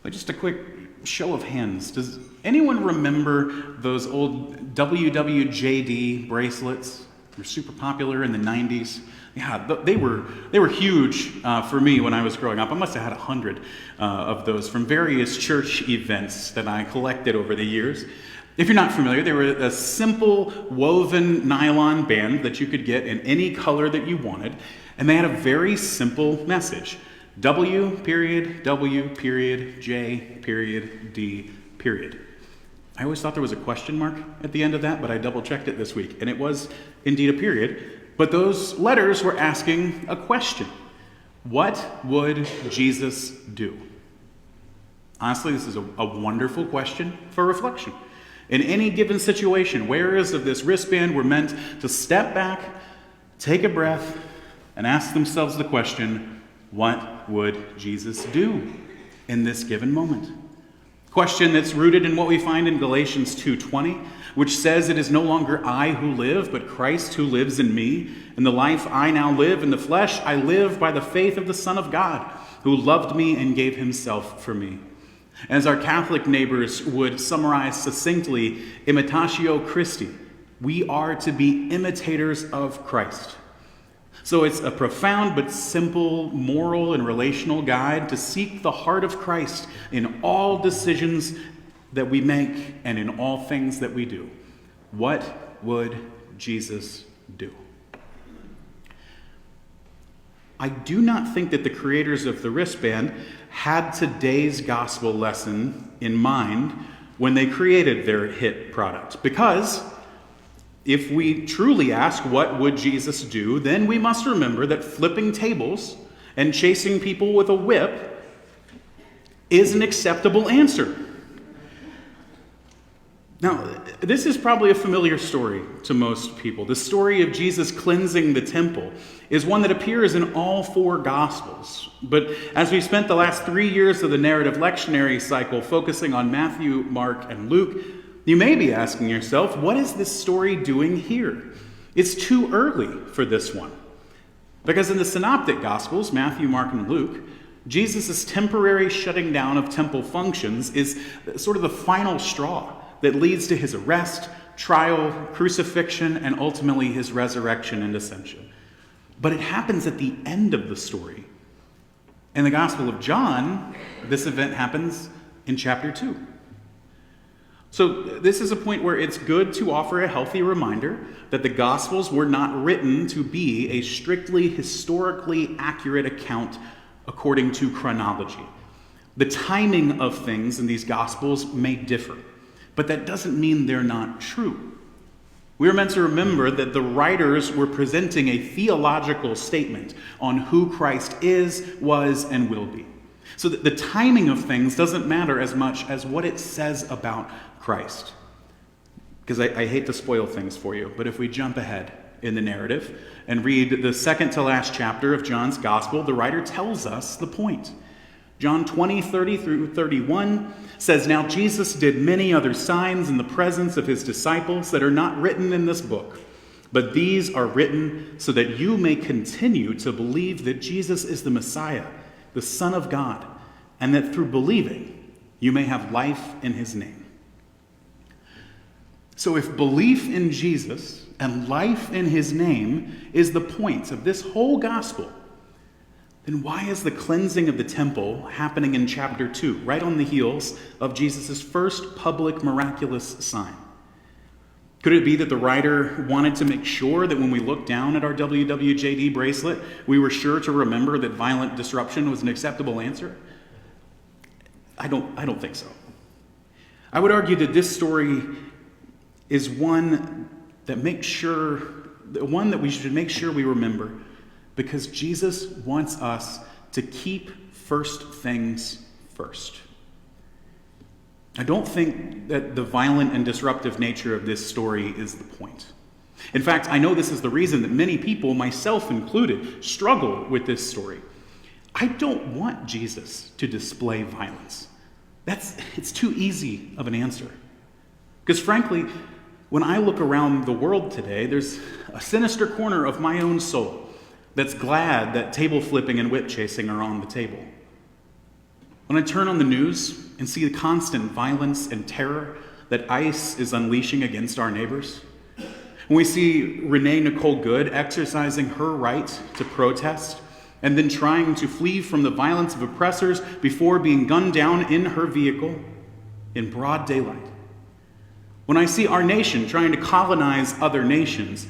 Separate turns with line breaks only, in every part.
Just a quick show of hands. Does anyone remember those old WWJD bracelets? They're super popular in the 90s. Yeah, they were huge for me when I was growing up. I must have had 100 of those from various church events that I collected over the years. If you're not familiar, they were a simple woven nylon band that you could get in any color that you wanted, and they had a very simple message. W period, W period, J period, D period. I always thought there was a question mark at the end of that, but I double-checked it this week, and it was indeed a period. But those letters were asking a question. What would Jesus do? Honestly, this is a wonderful question for reflection. In any given situation, wearers of this wristband were meant to step back, take a breath, and ask themselves the question, what would Jesus do in this given moment? Question that's rooted in what we find in Galatians 2:20, which says, it is no longer I who live, but Christ who lives in me. And the life I now live in the flesh, I live by the faith of the Son of God, who loved me and gave himself for me. As our Catholic neighbors would summarize succinctly, imitatio Christi, we are to be imitators of Christ. So it's a profound but simple moral and relational guide to seek the heart of Christ in all decisions that we make and in all things that we do. What would Jesus do? I do not think that the creators of the wristband had today's gospel lesson in mind when they created their hit product, because if we truly ask what would Jesus do, then we must remember that flipping tables and chasing people with a whip is an acceptable answer. Now, this is probably a familiar story to most people. The story of Jesus cleansing the temple is one that appears in all four Gospels. But as we spent the last 3 years of the narrative lectionary cycle focusing on Matthew, Mark, and Luke, you may be asking yourself, what is this story doing here? It's too early for this one. Because in the Synoptic Gospels, Matthew, Mark, and Luke, Jesus' temporary shutting down of temple functions is sort of the final straw that leads to his arrest, trial, crucifixion, and ultimately his resurrection and ascension. But it happens at the end of the story. In the Gospel of John, this event happens in chapter 2. So this is a point where it's good to offer a healthy reminder that the Gospels were not written to be a strictly historically accurate account according to chronology. The timing of things in these Gospels may differ, but that doesn't mean they're not true. We are meant to remember that the writers were presenting a theological statement on who Christ is, was, and will be. So that the timing of things doesn't matter as much as what it says about Christ. Because I hate to spoil things for you, but if we jump ahead in the narrative and read the second to last chapter of John's Gospel, the writer tells us the point. John 20:30 through 31 says, Now Jesus did many other signs in the presence of his disciples that are not written in this book, but these are written so that you may continue to believe that Jesus is the Messiah, the Son of God, and that through believing you may have life in his name. So if belief in Jesus and life in his name is the point of this whole gospel, then why is the cleansing of the temple happening in chapter 2, right on the heels of Jesus' first public miraculous sign? Could it be that the writer wanted to make sure that when we look down at our WWJD bracelet, we were sure to remember that violent disruption was an acceptable answer? I don't think so. I would argue that this story is one that we should make sure we remember, because Jesus wants us to keep first things first. I don't think that the violent and disruptive nature of this story is the point. In fact, I know this is the reason that many people, myself included, struggle with this story. I don't want Jesus to display violence. It's too easy of an answer. Because frankly, when I look around the world today, there's a sinister corner of my own soul that's glad that table flipping and whip chasing are on the table. When I turn on the news and see the constant violence and terror that ICE is unleashing against our neighbors, when we see Renee Nicole Good exercising her right to protest and then trying to flee from the violence of oppressors before being gunned down in her vehicle in broad daylight, when I see our nation trying to colonize other nations,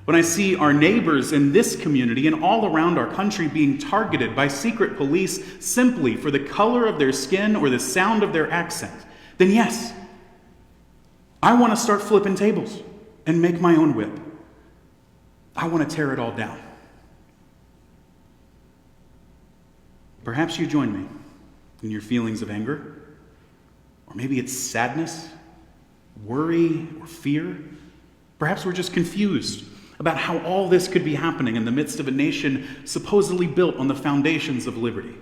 when I see our neighbors in this community and all around our country being targeted by secret police simply for the color of their skin or the sound of their accent, then yes, I want to start flipping tables and make my own whip. I want to tear it all down. Perhaps you join me in your feelings of anger, or maybe it's sadness, worry, or fear. Perhaps we're just confused about how all this could be happening in the midst of a nation supposedly built on the foundations of liberty.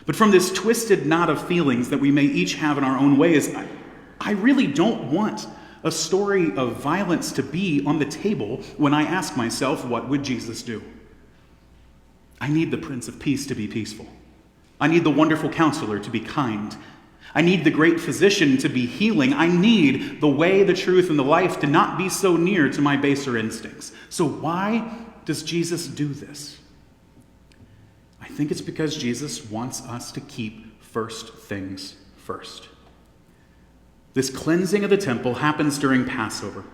But from this twisted knot of feelings that we may each have in our own ways, I really don't want a story of violence to be on the table when I ask myself, what would Jesus do? I need the Prince of Peace to be peaceful. I need the wonderful counselor to be kind. I need the great physician to be healing. I need the way, the truth, and the life to not be so near to my baser instincts. So why does Jesus do this? I think it's because Jesus wants us to keep first things first. This cleansing of the temple happens during Passover,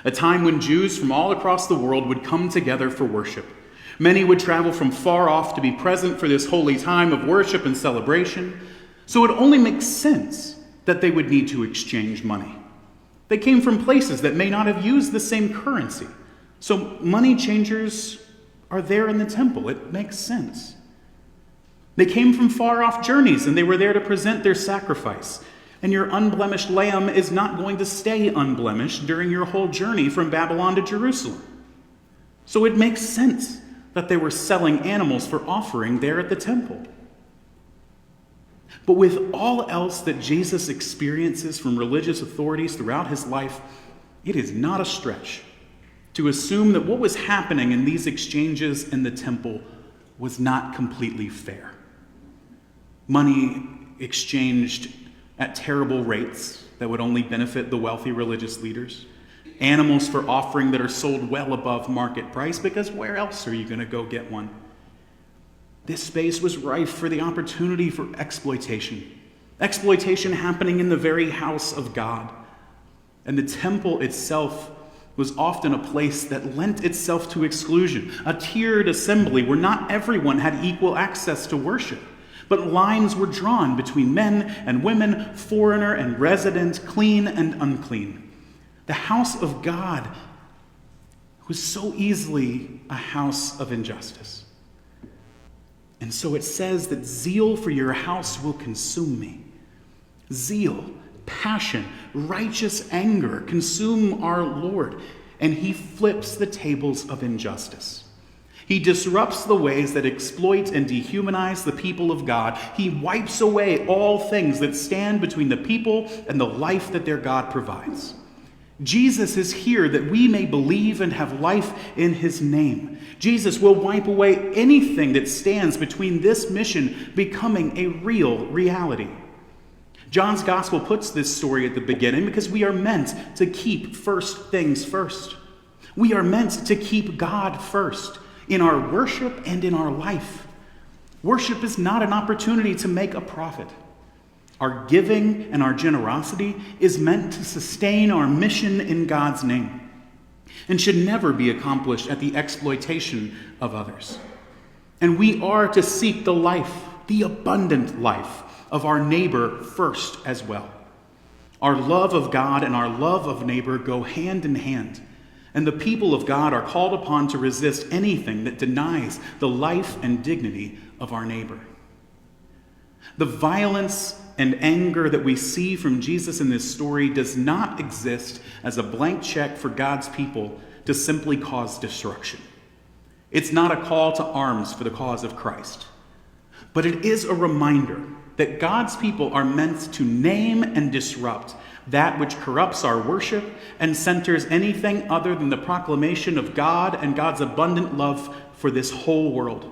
a time when Jews from all across the world would come together for worship. Many would travel from far off to be present for this holy time of worship and celebration. So it only makes sense that they would need to exchange money. They came from places that may not have used the same currency. So money changers are there in the temple. It makes sense. They came from far off journeys and they were there to present their sacrifice. And your unblemished lamb is not going to stay unblemished during your whole journey from Babylon to Jerusalem. So it makes sense that they were selling animals for offering there at the temple. But with all else that Jesus experiences from religious authorities throughout his life, it is not a stretch to assume that what was happening in these exchanges in the temple was not completely fair. Money exchanged at terrible rates that would only benefit the wealthy religious leaders. Animals for offering that are sold well above market price, because where else are you going to go get one? This space was rife for the opportunity for exploitation. Exploitation happening in the very house of God. And the temple itself was often a place that lent itself to exclusion, a tiered assembly where not everyone had equal access to worship, but lines were drawn between men and women, foreigner and resident, clean and unclean. The house of God was so easily a house of injustice. And so it says that zeal for your house will consume me. Zeal, passion, righteous anger consume our Lord, and he flips the tables of injustice. He disrupts the ways that exploit and dehumanize the people of God. He wipes away all things that stand between the people and the life that their God provides. Jesus is here that we may believe and have life in his name. Jesus will wipe away anything that stands between this mission becoming a real reality. John's gospel puts this story at the beginning because we are meant to keep first things first. We are meant to keep God first in our worship and in our life. Worship is not an opportunity to make a profit. Our giving and our generosity is meant to sustain our mission in God's name and should never be accomplished at the exploitation of others. And we are to seek the life, the abundant life of our neighbor first as well. Our love of God and our love of neighbor go hand in hand, and the people of God are called upon to resist anything that denies the life and dignity of our neighbor. The violence and anger that we see from Jesus in this story does not exist as a blank check for God's people to simply cause destruction. It's not a call to arms for the cause of Christ, but it is a reminder that God's people are meant to name and disrupt that which corrupts our worship and centers anything other than the proclamation of God and God's abundant love for this whole world.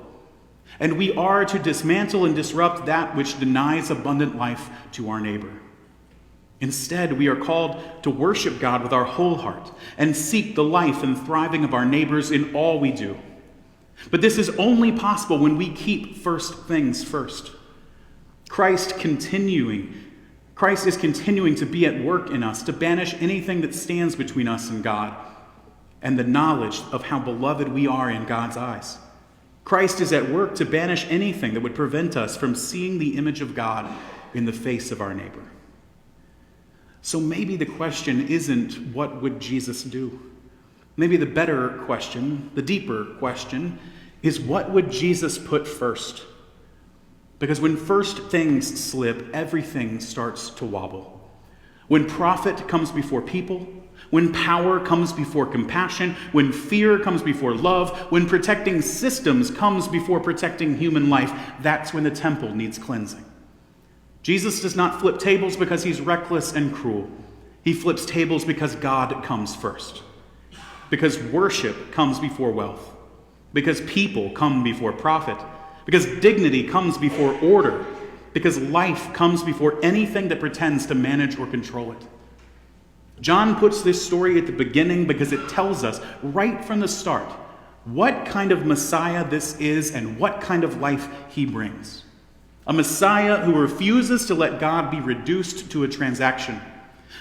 And we are to dismantle and disrupt that which denies abundant life to our neighbor. Instead, we are called to worship God with our whole heart and seek the life and thriving of our neighbors in all we do. But this is only possible when we keep first things first. Christ is continuing to be at work in us to banish anything that stands between us and God and the knowledge of how beloved we are in God's eyes. Christ is at work to banish anything that would prevent us from seeing the image of God in the face of our neighbor. So maybe the question isn't, what would Jesus do? Maybe the better question, the deeper question, is what would Jesus put first? Because when first things slip, everything starts to wobble. When profit comes before people, when power comes before compassion, when fear comes before love, when protecting systems comes before protecting human life, that's when the temple needs cleansing. Jesus does not flip tables because he's reckless and cruel. He flips tables because God comes first. Because worship comes before wealth. Because people come before profit. Because dignity comes before order. Because life comes before anything that pretends to manage or control it. John puts this story at the beginning because it tells us right from the start what kind of Messiah this is and what kind of life he brings. A Messiah who refuses to let God be reduced to a transaction.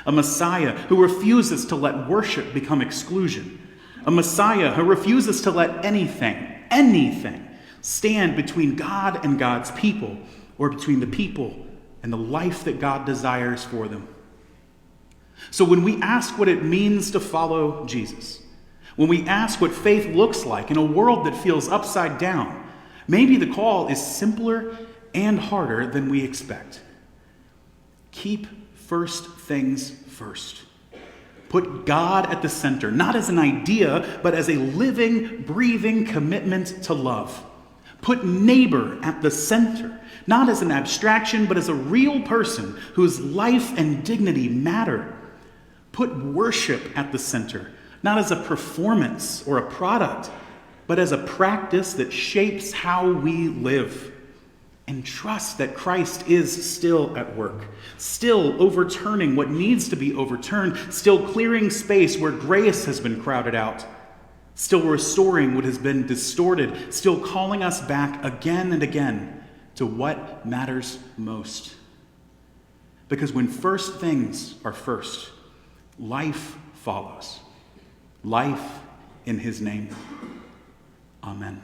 A Messiah who refuses to let worship become exclusion. A Messiah who refuses to let anything stand between God and God's people, or between the people and the life that God desires for them. So when we ask what it means to follow Jesus, when we ask what faith looks like in a world that feels upside down, maybe the call is simpler and harder than we expect. Keep first things first. Put God at the center, not as an idea, but as a living, breathing commitment to love. Put neighbor at the center, not as an abstraction, but as a real person whose life and dignity matter. Put worship at the center, not as a performance or a product, but as a practice that shapes how we live. And trust that Christ is still at work, still overturning what needs to be overturned, still clearing space where grace has been crowded out, still restoring what has been distorted, still calling us back again and again to what matters most. Because when first things are first, life follows. Life in his name. Amen.